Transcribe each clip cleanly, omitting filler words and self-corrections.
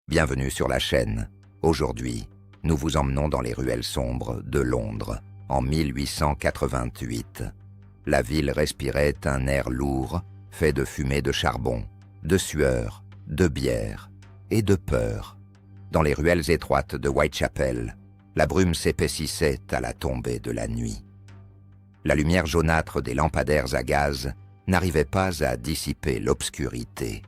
Bienvenue sur la chaîne. Aujourd'hui, nous vous emmenons dans les ruelles sombres de Londres, en 1888. La ville respirait un air lourd, fait de fumée de charbon, de sueur, de bière et de peur. Dans les ruelles étroites de Whitechapel, la brume s'épaississait à la tombée de la nuit. La lumière jaunâtre des lampadaires à gaz n'arrivait pas à dissiper l'obscurité.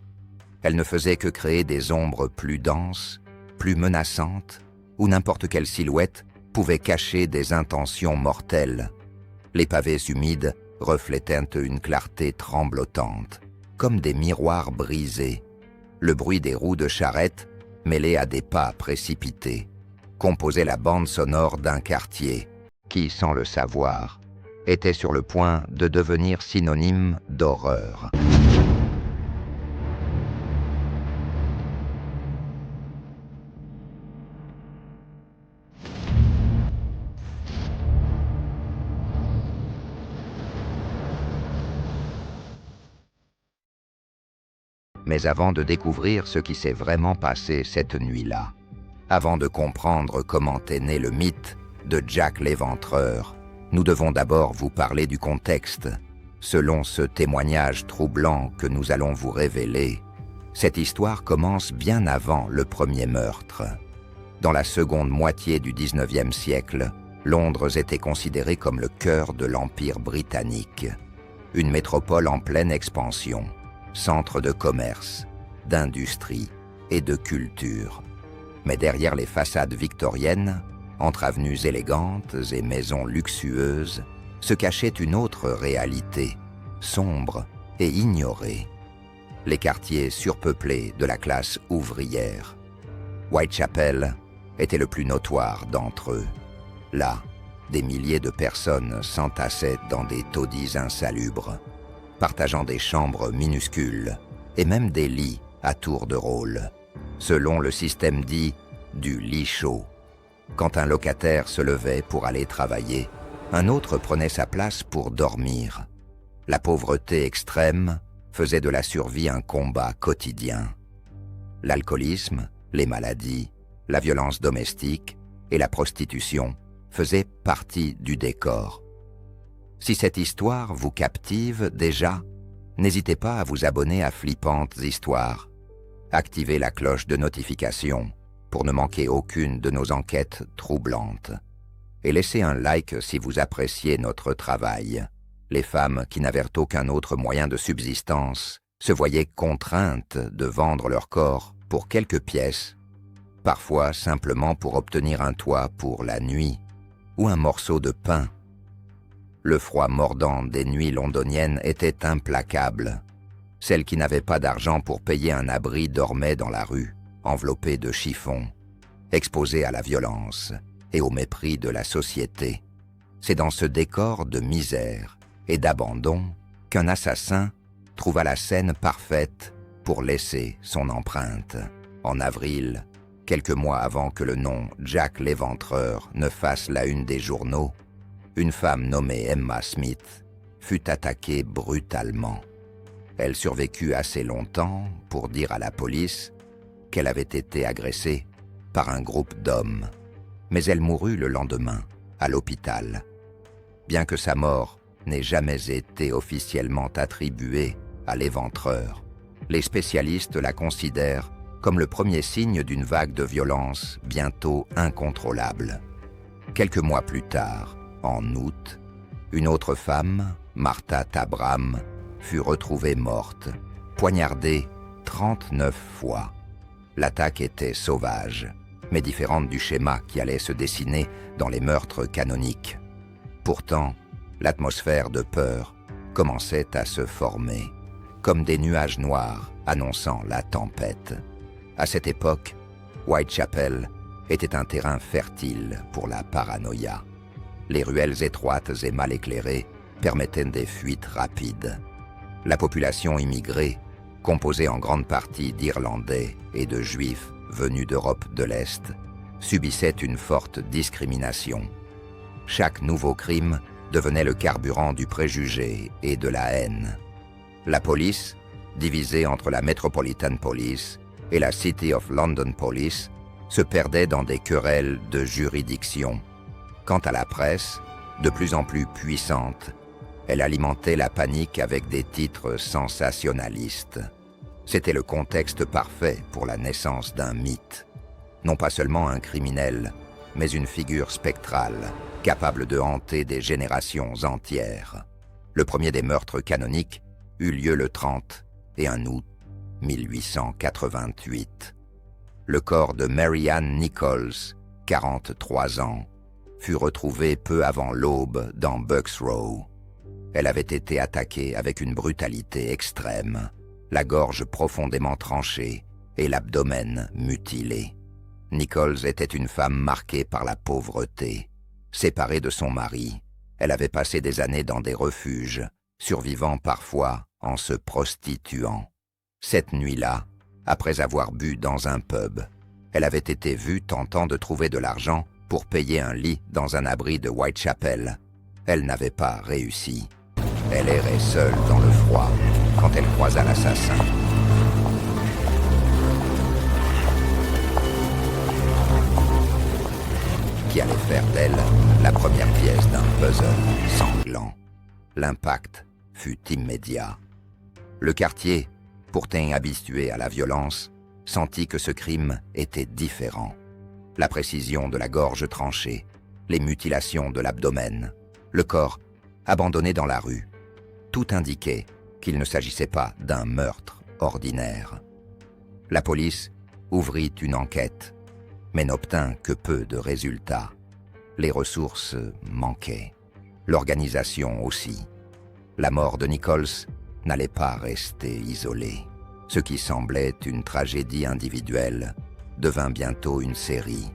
Elle ne faisait que créer des ombres plus denses, plus menaçantes, où n'importe quelle silhouette pouvait cacher des intentions mortelles. Les pavés humides reflétaient une clarté tremblotante, comme des miroirs brisés. Le bruit des roues de charrette, mêlé à des pas précipités, composait la bande sonore d'un quartier qui, sans le savoir, était sur le point de devenir synonyme d'horreur. Mais avant de découvrir ce qui s'est vraiment passé cette nuit-là, avant de comprendre comment est né le mythe de Jack l'Éventreur, nous devons d'abord vous parler du contexte. Selon ce témoignage troublant que nous allons vous révéler, cette histoire commence bien avant le premier meurtre. Dans la seconde moitié du XIXe siècle, Londres était considérée comme le cœur de l'Empire britannique, une métropole en pleine expansion, centre de commerce, d'industrie et de culture. Mais derrière les façades victoriennes, entre avenues élégantes et maisons luxueuses, se cachait une autre réalité, sombre et ignorée. Les quartiers surpeuplés de la classe ouvrière. Whitechapel était le plus notoire d'entre eux. Là, des milliers de personnes s'entassaient dans des taudis insalubres, partageant des chambres minuscules et même des lits à tour de rôle, selon le système dit du lit chaud. Quand un locataire se levait pour aller travailler, un autre prenait sa place pour dormir. La pauvreté extrême faisait de la survie un combat quotidien. L'alcoolisme, les maladies, la violence domestique et la prostitution faisaient partie du décor. Si cette histoire vous captive déjà, n'hésitez pas à vous abonner à Flippantes Histoires. Activez la cloche de notification pour ne manquer aucune de nos enquêtes troublantes. Et laissez un like si vous appréciez notre travail. Les femmes qui n'avaient aucun autre moyen de subsistance se voyaient contraintes de vendre leur corps pour quelques pièces, parfois simplement pour obtenir un toit pour la nuit ou un morceau de pain. Le froid mordant des nuits londoniennes était implacable. Celles qui n'avaient pas d'argent pour payer un abri dormaient dans la rue, enveloppées de chiffons, exposées à la violence et au mépris de la société. C'est dans ce décor de misère et d'abandon qu'un assassin trouva la scène parfaite pour laisser son empreinte. En avril, quelques mois avant que le nom Jack l'Éventreur ne fasse la une des journaux, une femme nommée Emma Smith fut attaquée brutalement. Elle survécut assez longtemps pour dire à la police qu'elle avait été agressée par un groupe d'hommes. Mais elle mourut le lendemain, à l'hôpital. Bien que sa mort n'ait jamais été officiellement attribuée à l'Éventreur, les spécialistes la considèrent comme le premier signe d'une vague de violence bientôt incontrôlable. Quelques mois plus tard, en août, une autre femme, Martha Tabram, fut retrouvée morte, poignardée 39 fois. L'attaque était sauvage, mais différente du schéma qui allait se dessiner dans les meurtres canoniques. Pourtant, l'atmosphère de peur commençait à se former, comme des nuages noirs annonçant la tempête. À cette époque, Whitechapel était un terrain fertile pour la paranoïa. Les ruelles étroites et mal éclairées permettaient des fuites rapides. La population immigrée, composée en grande partie d'Irlandais et de Juifs venus d'Europe de l'Est, subissait une forte discrimination. Chaque nouveau crime devenait le carburant du préjugé et de la haine. La police, divisée entre la Metropolitan Police et la City of London Police se perdaient dans des querelles de juridiction. Quant à la presse, de plus en plus puissante, elle alimentait la panique avec des titres sensationnalistes. C'était le contexte parfait pour la naissance d'un mythe. Non pas seulement un criminel, mais une figure spectrale, capable de hanter des générations entières. Le premier des meurtres canoniques eut lieu le 31 août 1888. Le corps de Mary Ann Nichols, 43 ans, fut retrouvé peu avant l'aube dans Bucks Row. Elle avait été attaquée avec une brutalité extrême, la gorge profondément tranchée et l'abdomen mutilé. Nichols était une femme marquée par la pauvreté. Séparée de son mari, elle avait passé des années dans des refuges, survivant parfois en se prostituant. Cette nuit-là, après avoir bu dans un pub, elle avait été vue tentant de trouver de l'argent pour payer un lit dans un abri de Whitechapel. Elle n'avait pas réussi. Elle errait seule dans le froid quand elle croisa l'assassin. Qui allait faire d'elle la première pièce d'un puzzle sanglant. L'impact fut immédiat. Le quartier, pourtant habitué à la violence, sentit que ce crime était différent. La précision de la gorge tranchée, les mutilations de l'abdomen, le corps abandonné dans la rue, tout indiquait qu'il ne s'agissait pas d'un meurtre ordinaire. La police ouvrit une enquête, mais n'obtint que peu de résultats. Les ressources manquaient, l'organisation aussi. La mort de Nichols n'allait pas rester isolée. Ce qui semblait une tragédie individuelle devint bientôt une série.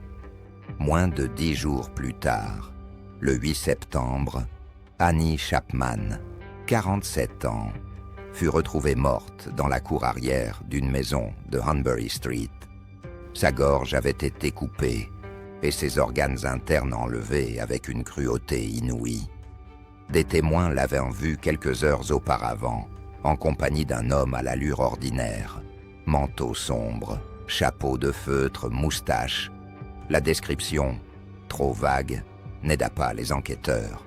Moins de 10 jours plus tard, le 8 septembre, Annie Chapman, 47 ans, fut retrouvée morte dans la cour arrière d'une maison de Hanbury Street. Sa gorge avait été coupée et ses organes internes enlevés avec une cruauté inouïe. Des témoins l'avaient vue quelques heures auparavant, en compagnie d'un homme à l'allure ordinaire, manteau sombre, chapeau de feutre, moustache. La description, trop vague, n'aida pas les enquêteurs,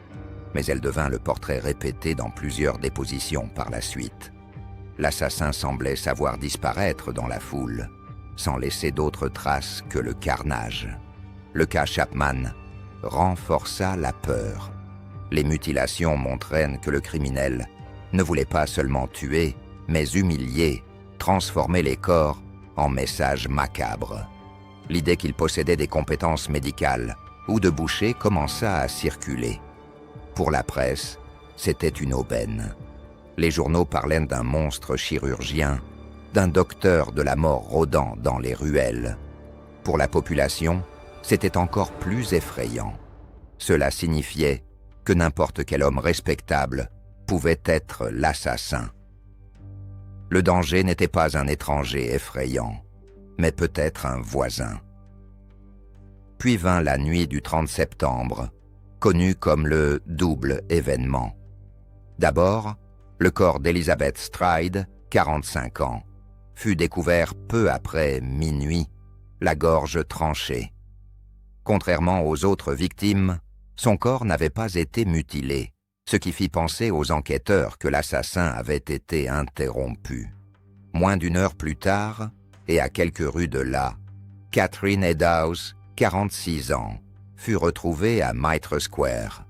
mais elle devint le portrait répété dans plusieurs dépositions par la suite. L'assassin semblait savoir disparaître dans la foule, sans laisser d'autres traces que le carnage. Le cas Chapman renforça la peur. Les mutilations montraient que le criminel ne voulait pas seulement tuer, mais humilier, transformer les corps en messages macabres. L'idée qu'il possédait des compétences médicales ou de boucher commença à circuler. Pour la presse, c'était une aubaine. Les journaux parlaient d'un monstre chirurgien, d'un docteur de la mort rôdant dans les ruelles. Pour la population, c'était encore plus effrayant. Cela signifiait que n'importe quel homme respectable pouvait être l'assassin. Le danger n'était pas un étranger effrayant, mais peut-être un voisin. Puis vint la nuit du 30 septembre, connue comme le double événement. D'abord, le corps d'Elizabeth Stride, 45 ans, fut découvert peu après minuit, la gorge tranchée. Contrairement aux autres victimes, son corps n'avait pas été mutilé, ce qui fit penser aux enquêteurs que l'assassin avait été interrompu. Moins d'une heure plus tard, et à quelques rues de là, Catherine Eddowes, 46 ans, fut retrouvée à Mitre Square.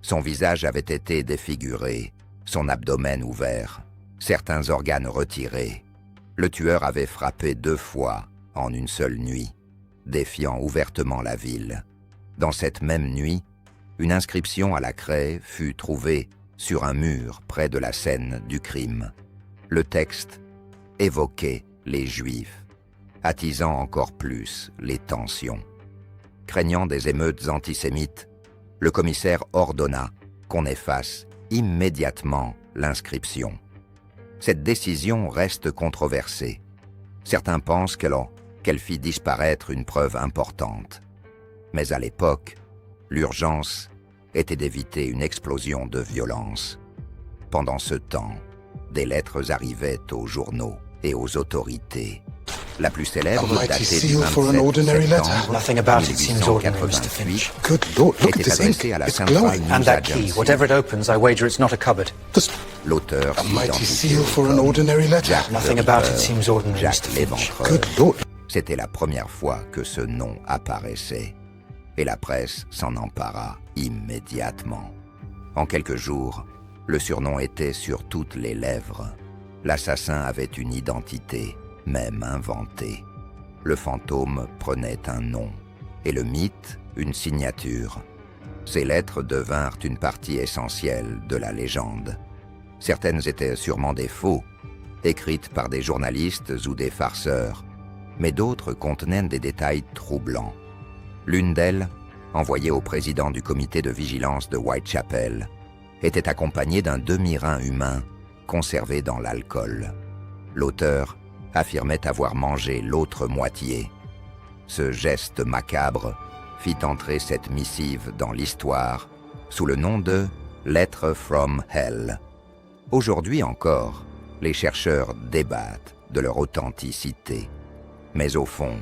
Son visage avait été défiguré, son abdomen ouvert, certains organes retirés. Le tueur avait frappé 2 fois en une seule nuit, défiant ouvertement la ville. Dans cette même nuit, une inscription à la craie fut trouvée sur un mur près de la scène du crime. Le texte évoquait les Juifs, attisant encore plus les tensions. Craignant des émeutes antisémites, le commissaire ordonna qu'on efface immédiatement l'inscription. Cette décision reste controversée. Certains pensent qu'elle fit disparaître une preuve importante. Mais à l'époque, l'urgence était d'éviter une explosion de violence. Pendant ce temps, des lettres arrivaient aux journaux et aux autorités. La plus célèbre, A mighty datée du seal for an 27 ordinary letter. septembre Nothing about it seems ordinary, Mr. 1888, Finch. Good Lord, look at était this ink. adressée à la It's Central glowing. News And that key, Agency. whatever it opens, I wager it's not a cupboard. This- L'auteur A mighty s'identifiait seal for an comme ordinary letter. Jack Nothing le about it Ripper, seems ordinary, Jack Mr. Finch. l'Éventreur. Good Lord. C'était la première fois que ce nom apparaissait, et la presse s'en empara immédiatement. En quelques jours, le surnom était sur toutes les lèvres. L'assassin avait une identité, même inventée. Le fantôme prenait un nom, et le mythe une signature. Ces lettres devinrent une partie essentielle de la légende. Certaines étaient sûrement des faux, écrites par des journalistes ou des farceurs, mais d'autres contenaient des détails troublants. L'une d'elles, envoyée au président du comité de vigilance de Whitechapel, était accompagnée d'un demi-rein humain conservé dans l'alcool. L'auteur affirmait avoir mangé l'autre moitié. Ce geste macabre fit entrer cette missive dans l'histoire sous le nom de « Letter from Hell ». Aujourd'hui encore, les chercheurs débattent de leur authenticité. Mais au fond,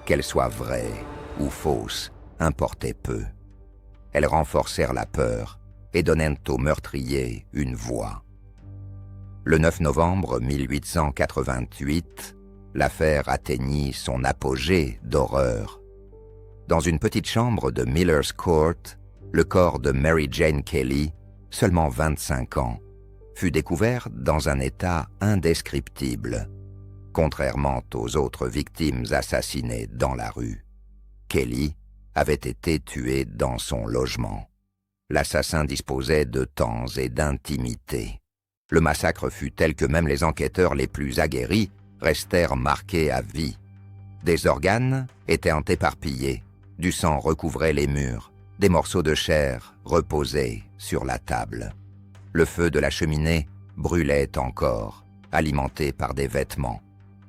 qu'elle soit vraie ou fausse, importait peu. Elles renforcèrent la peur et donnèrent au meurtrier une voix. Le 9 novembre 1888, l'affaire atteignit son apogée d'horreur. Dans une petite chambre de Miller's Court, le corps de Mary Jane Kelly, seulement 25 ans, fut découvert dans un état indescriptible, contrairement aux autres victimes assassinées dans la rue. Kelly avait été tuée dans son logement. L'assassin disposait de temps et d'intimité. Le massacre fut tel que même les enquêteurs les plus aguerris restèrent marqués à vie. Des organes étaient éparpillés, du sang recouvrait les murs, des morceaux de chair reposaient sur la table. Le feu de la cheminée brûlait encore, alimenté par des vêtements,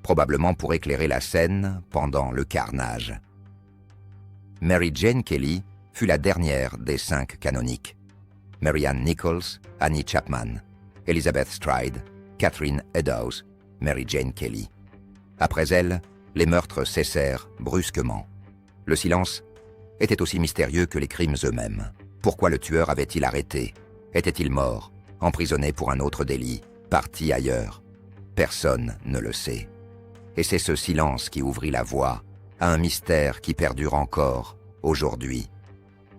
probablement pour éclairer la scène pendant le carnage. Mary Jane Kelly fut la dernière des 5 canoniques. Mary Ann Nichols, Annie Chapman, Elizabeth Stride, Catherine Eddowes, Mary Jane Kelly. Après elle, les meurtres cessèrent brusquement. Le silence était aussi mystérieux que les crimes eux-mêmes. Pourquoi le tueur avait-il arrêté? Était-il mort, emprisonné pour un autre délit, parti ailleurs? Personne ne le sait. Et c'est ce silence qui ouvrit la voie à un mystère qui perdure encore aujourd'hui.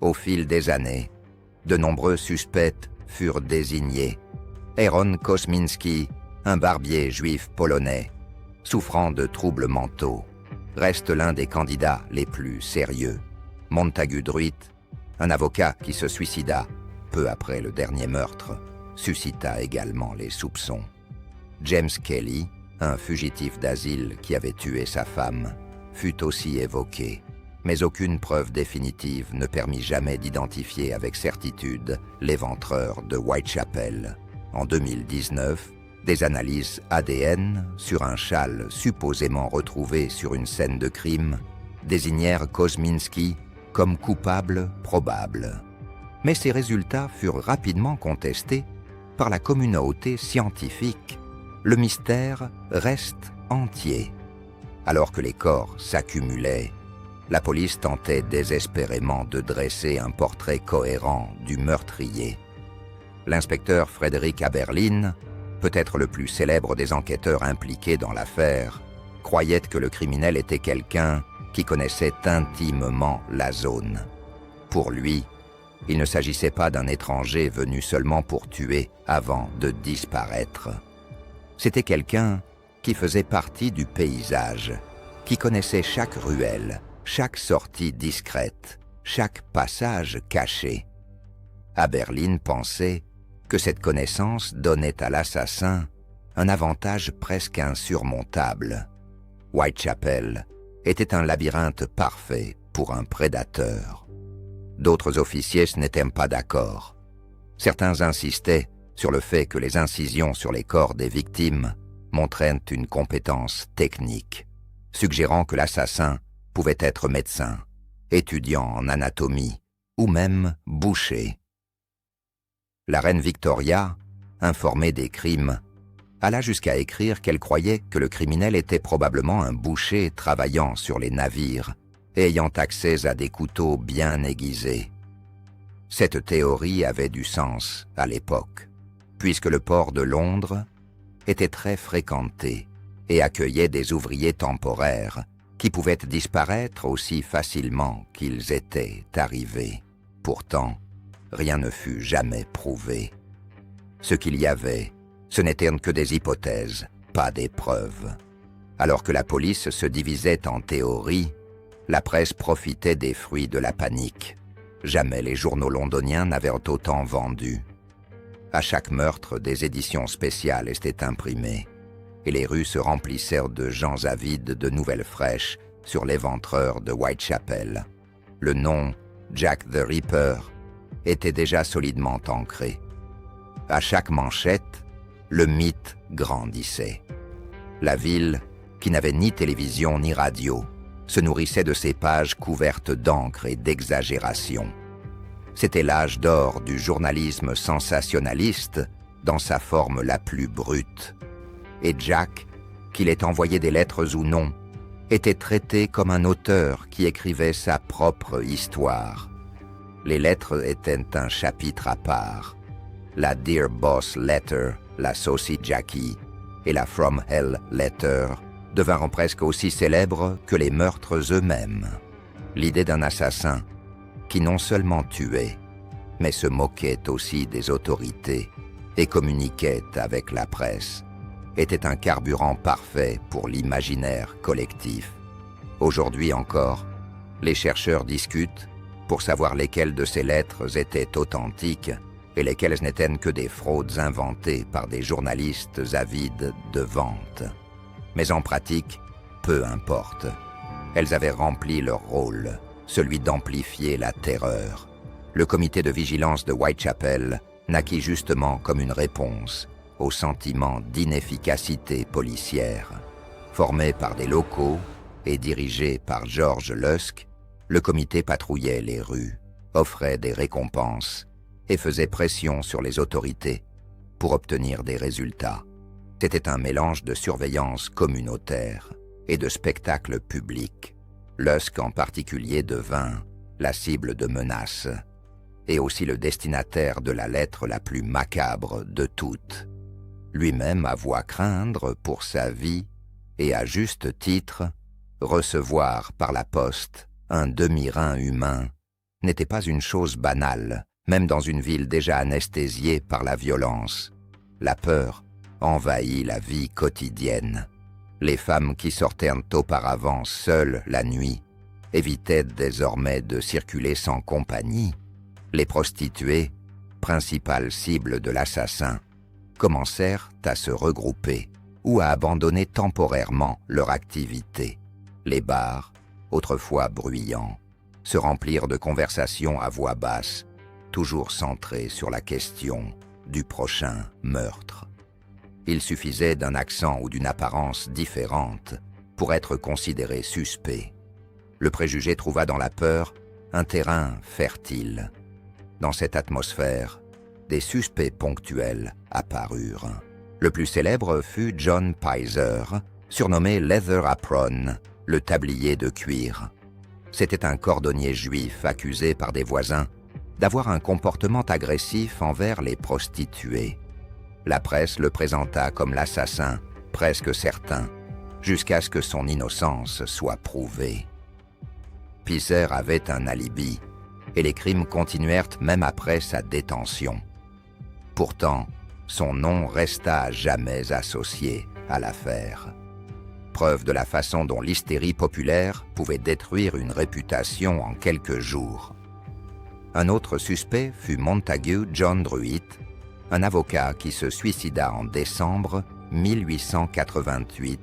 Au fil des années, de nombreux suspects furent désignés. Aaron Kosminski, un barbier juif polonais, souffrant de troubles mentaux, reste l'un des candidats les plus sérieux. Montagu Druitt, un avocat qui se suicida peu après le dernier meurtre, suscita également les soupçons. James Kelly, un fugitif d'asile qui avait tué sa femme, fut aussi évoqué, mais aucune preuve définitive ne permit jamais d'identifier avec certitude l'éventreur de Whitechapel. En 2019, des analyses ADN sur un châle supposément retrouvé sur une scène de crime désignèrent Kosminski comme coupable probable. Mais ces résultats furent rapidement contestés par la communauté scientifique. Le mystère reste entier. Alors que les corps s'accumulaient, la police tentait désespérément de dresser un portrait cohérent du meurtrier. L'inspecteur Frederick Aberlin, peut-être le plus célèbre des enquêteurs impliqués dans l'affaire, croyait que le criminel était quelqu'un qui connaissait intimement la zone. Pour lui, il ne s'agissait pas d'un étranger venu seulement pour tuer avant de disparaître. C'était quelqu'un qui faisait partie du paysage, qui connaissait chaque ruelle, chaque sortie discrète, chaque passage caché. Aberlin pensait que cette connaissance donnait à l'assassin un avantage presque insurmontable. Whitechapel était un labyrinthe parfait pour un prédateur. D'autres officiers n'étaient pas d'accord. Certains insistaient sur le fait que les incisions sur les corps des victimes montraient une compétence technique, suggérant que l'assassin pouvait être médecin, étudiant en anatomie ou même boucher. La reine Victoria, informée des crimes, alla jusqu'à écrire qu'elle croyait que le criminel était probablement un boucher travaillant sur les navires et ayant accès à des couteaux bien aiguisés. Cette théorie avait du sens à l'époque, puisque le port de Londres était très fréquenté et accueillait des ouvriers temporaires qui pouvaient disparaître aussi facilement qu'ils étaient arrivés. Pourtant, rien ne fut jamais prouvé. Ce qu'il y avait, ce n'étaient que des hypothèses, pas des preuves. Alors que la police se divisait en théories, la presse profitait des fruits de la panique. Jamais les journaux londoniens n'avaient autant vendu. À chaque meurtre, des éditions spéciales étaient imprimées, et les rues se remplissèrent de gens avides de nouvelles fraîches sur l'éventreur de Whitechapel. Le nom Jack the Ripper était déjà solidement ancré. À chaque manchette, le mythe grandissait. La ville, qui n'avait ni télévision ni radio, se nourrissait de ces pages couvertes d'encre et d'exagération. C'était l'âge d'or du journalisme sensationnaliste dans sa forme la plus brute. Et Jack, qu'il ait envoyé des lettres ou non, était traité comme un auteur qui écrivait sa propre histoire. Les lettres étaient un chapitre à part. La Dear Boss Letter, la Saucy Jackie et la From Hell Letter devinrent presque aussi célèbres que les meurtres eux-mêmes. L'idée d'un assassin qui non seulement tuait, mais se moquait aussi des autorités et communiquait avec la presse, était un carburant parfait pour l'imaginaire collectif. Aujourd'hui encore, les chercheurs discutent pour savoir lesquelles de ces lettres étaient authentiques et lesquelles n'étaient que des fraudes inventées par des journalistes avides de vente. Mais en pratique, peu importe. Elles avaient rempli leur rôle, celui d'amplifier la terreur. Le comité de vigilance de Whitechapel naquit justement comme une réponse au sentiment d'inefficacité policière. Formé par des locaux et dirigé par George Lusk, le comité patrouillait les rues, offrait des récompenses et faisait pression sur les autorités pour obtenir des résultats. C'était un mélange de surveillance communautaire et de spectacle public. Lusk en particulier devint la cible de menaces et aussi le destinataire de la lettre la plus macabre de toutes. Lui-même avoua craindre pour sa vie et à juste titre, recevoir par la poste un demi-rein humain n'était pas une chose banale, même dans une ville déjà anesthésiée par la violence. La peur envahit la vie quotidienne. Les femmes qui sortaient auparavant seules la nuit évitaient désormais de circuler sans compagnie. Les prostituées, principales cibles de l'assassin, commencèrent à se regrouper ou à abandonner temporairement leur activité. Les bars, autrefois bruyants, se remplirent de conversations à voix basse, toujours centrées sur la question du prochain meurtre. Il suffisait d'un accent ou d'une apparence différente pour être considéré suspect. Le préjugé trouva dans la peur un terrain fertile. Dans cette atmosphère, des suspects ponctuels apparurent. Le plus célèbre fut John Pizer, surnommé Leather Apron, le tablier de cuir. C'était un cordonnier juif accusé par des voisins d'avoir un comportement agressif envers les prostituées. La presse le présenta comme l'assassin, presque certain, jusqu'à ce que son innocence soit prouvée. Pizer avait un alibi, et les crimes continuèrent même après sa détention. Pourtant, son nom resta à jamais associé à l'affaire. Preuve de la façon dont l'hystérie populaire pouvait détruire une réputation en quelques jours. Un autre suspect fut Montague John Druitt, un avocat qui se suicida en décembre 1888,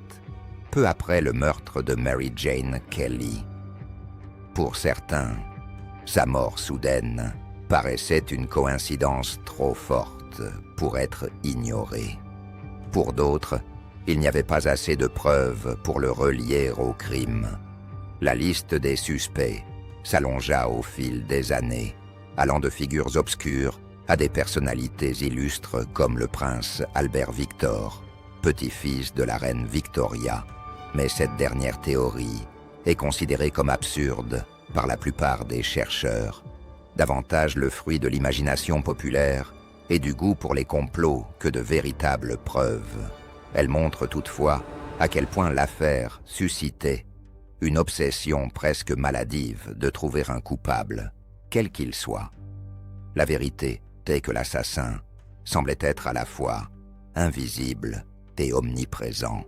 peu après le meurtre de Mary Jane Kelly. Pour certains, sa mort soudaine paraissait une coïncidence trop forte pour être ignorée. Pour d'autres, il n'y avait pas assez de preuves pour le relier au crime. La liste des suspects s'allongea au fil des années, allant de figures obscures à des personnalités illustres comme le prince Albert Victor petit-fils de la reine Victoria. Mais cette dernière théorie est considérée comme absurde par la plupart des chercheurs, davantage le fruit de l'imagination populaire et du goût pour les complots que de véritables preuves. Elle montre toutefois à quel point l'affaire suscitait une obsession presque maladive de trouver un coupable, quel qu'il soit. La vérité est que l'assassin semblait être à la fois invisible et omniprésent.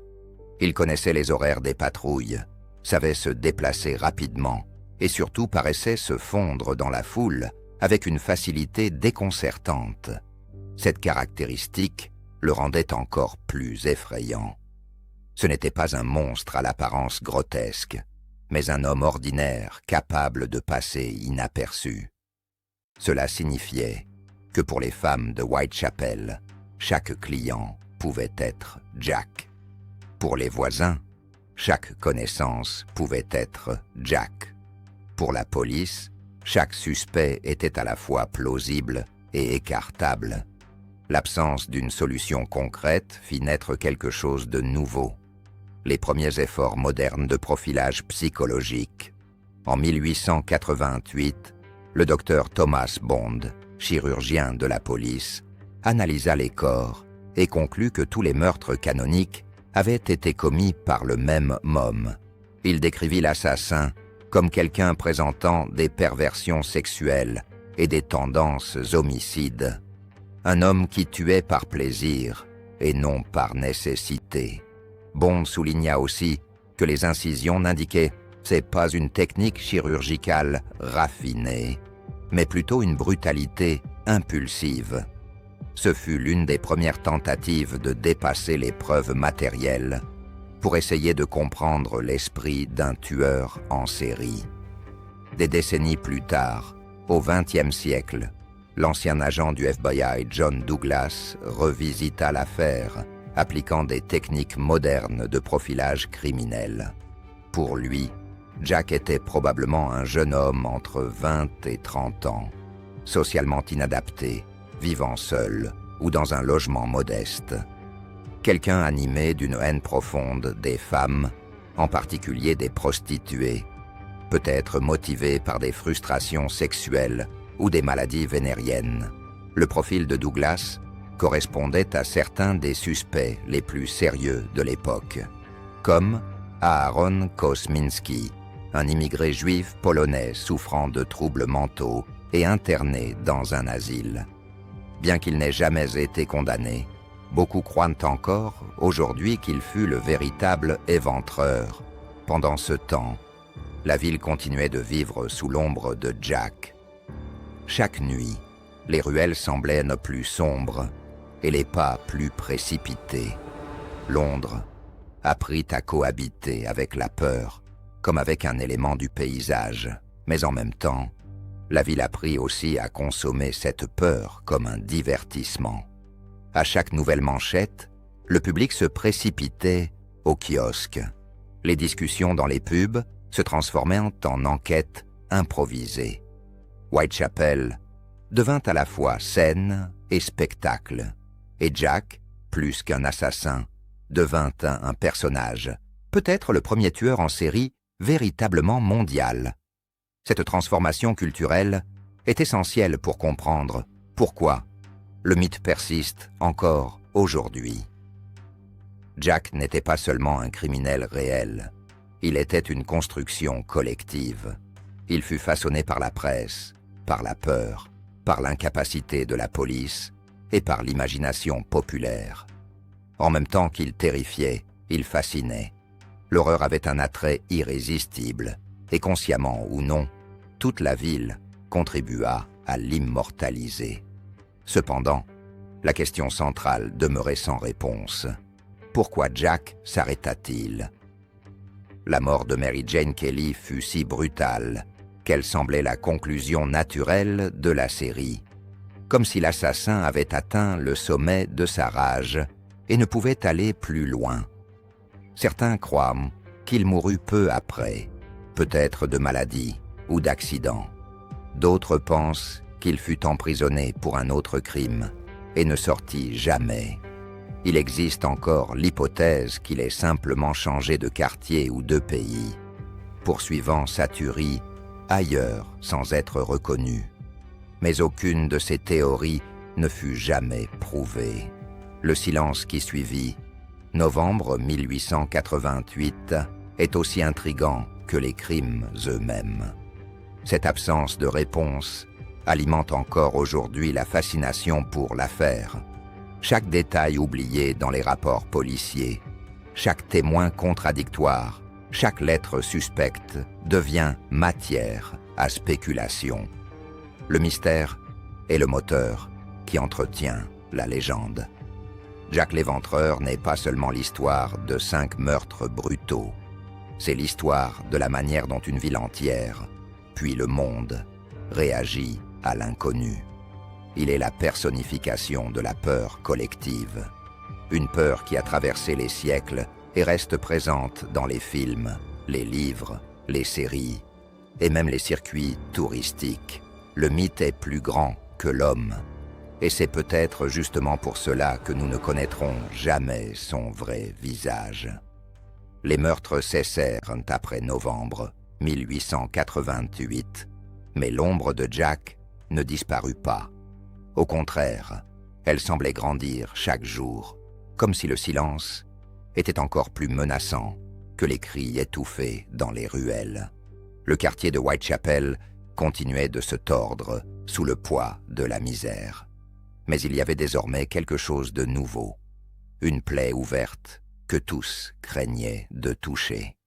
Il connaissait les horaires des patrouilles, savait se déplacer rapidement et surtout paraissait se fondre dans la foule avec une facilité déconcertante. Cette caractéristique le rendait encore plus effrayant. Ce n'était pas un monstre à l'apparence grotesque, mais un homme ordinaire capable de passer inaperçu. Cela signifiait que pour les femmes de Whitechapel, chaque client pouvait être Jack. Pour les voisins, chaque connaissance pouvait être Jack. Pour la police, chaque suspect était à la fois plausible et écartable. L'absence d'une solution concrète fit naître quelque chose de nouveau. Les premiers efforts modernes de profilage psychologique. En 1888, le docteur Thomas Bond, chirurgien de la police, analysa les corps et conclut que tous les meurtres canoniques avaient été commis par le même homme. Il décrivit l'assassin comme quelqu'un présentant des perversions sexuelles et des tendances homicides. Un homme qui tuait par plaisir et non par nécessité. Bond souligna aussi que les incisions n'indiquaient pas une technique chirurgicale raffinée, mais plutôt une brutalité impulsive. Ce fut l'une des premières tentatives de dépasser les preuves matérielles pour essayer de comprendre l'esprit d'un tueur en série. Des décennies plus tard, au XXe siècle, l'ancien agent du FBI John Douglas revisita l'affaire, appliquant des techniques modernes de profilage criminel. Pour lui, Jack était probablement un jeune homme entre 20 et 30 ans, socialement inadapté, vivant seul ou dans un logement modeste. Quelqu'un animé d'une haine profonde des femmes, en particulier des prostituées, peut-être motivé par des frustrations sexuelles ou des maladies vénériennes. Le profil de Douglas correspondait à certains des suspects les plus sérieux de l'époque, comme Aaron Kosminski, un immigré juif polonais souffrant de troubles mentaux et interné dans un asile. Bien qu'il n'ait jamais été condamné, beaucoup croient encore aujourd'hui qu'il fut le véritable éventreur. Pendant ce temps, la ville continuait de vivre sous l'ombre de Jack. Chaque nuit, les ruelles semblaient ne plus sombres et les pas plus précipités. Londres apprit à cohabiter avec la peur, comme avec un élément du paysage, mais en même temps, la ville apprit aussi à consommer cette peur comme un divertissement. À chaque nouvelle manchette, le public se précipitait au kiosque. Les discussions dans les pubs se transformaient en enquêtes improvisées. Whitechapel devint à la fois scène et spectacle, et Jack, plus qu'un assassin, devint un personnage, peut-être le premier tueur en série véritablement mondial. Cette transformation culturelle est essentielle pour comprendre pourquoi le mythe persiste encore aujourd'hui. Jack n'était pas seulement un criminel réel, il était une construction collective. Il fut façonné par la presse, par la peur, par l'incapacité de la police et par l'imagination populaire. En même temps qu'il terrifiait, il fascinait. L'horreur avait un attrait irrésistible, et consciemment ou non, toute la ville contribua à l'immortaliser. Cependant, la question centrale demeurait sans réponse. Pourquoi Jack s'arrêta-t-il? La mort de Mary Jane Kelly fut si brutale qu'elle semblait la conclusion naturelle de la série, comme si l'assassin avait atteint le sommet de sa rage et ne pouvait aller plus loin. Certains croient qu'il mourut peu après, peut-être de maladie ou d'accident. D'autres pensent qu'il fut emprisonné pour un autre crime et ne sortit jamais. Il existe encore l'hypothèse qu'il ait simplement changé de quartier ou de pays, poursuivant sa tuerie ailleurs sans être reconnu. Mais aucune de ces théories ne fut jamais prouvée. Le silence qui suivit, novembre 1888, est aussi intrigant que les crimes eux-mêmes. Cette absence de réponse alimente encore aujourd'hui la fascination pour l'affaire. Chaque détail oublié dans les rapports policiers, chaque témoin contradictoire, chaque lettre suspecte devient matière à spéculation. Le mystère est le moteur qui entretient la légende. Jack l'Éventreur n'est pas seulement l'histoire de 5 meurtres brutaux. C'est l'histoire de la manière dont une ville entière, puis le monde, réagit à l'inconnu. Il est la personnification de la peur collective. Une peur qui a traversé les siècles et reste présente dans les films, les livres, les séries et même les circuits touristiques. Le mythe est plus grand que l'homme. Et c'est peut-être justement pour cela que nous ne connaîtrons jamais son vrai visage. Les meurtres cessèrent après novembre 1888, mais l'ombre de Jack ne disparut pas. Au contraire, elle semblait grandir chaque jour, comme si le silence était encore plus menaçant que les cris étouffés dans les ruelles. Le quartier de Whitechapel continuait de se tordre sous le poids de la misère. Mais il y avait désormais quelque chose de nouveau, une plaie ouverte que tous craignaient de toucher.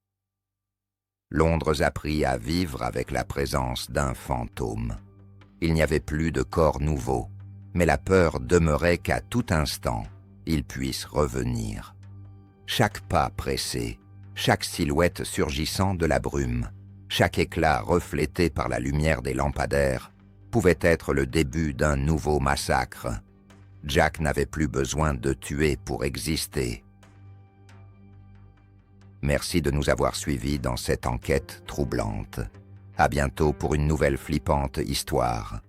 Londres apprit à vivre avec la présence d'un fantôme. Il n'y avait plus de corps nouveaux, mais la peur demeurait qu'à tout instant, il puisse revenir. Chaque pas pressé, chaque silhouette surgissant de la brume, chaque éclat reflété par la lumière des lampadaires, pouvait être le début d'un nouveau massacre. Jack n'avait plus besoin de tuer pour exister. Merci de nous avoir suivis dans cette enquête troublante. À bientôt pour une nouvelle flippante histoire.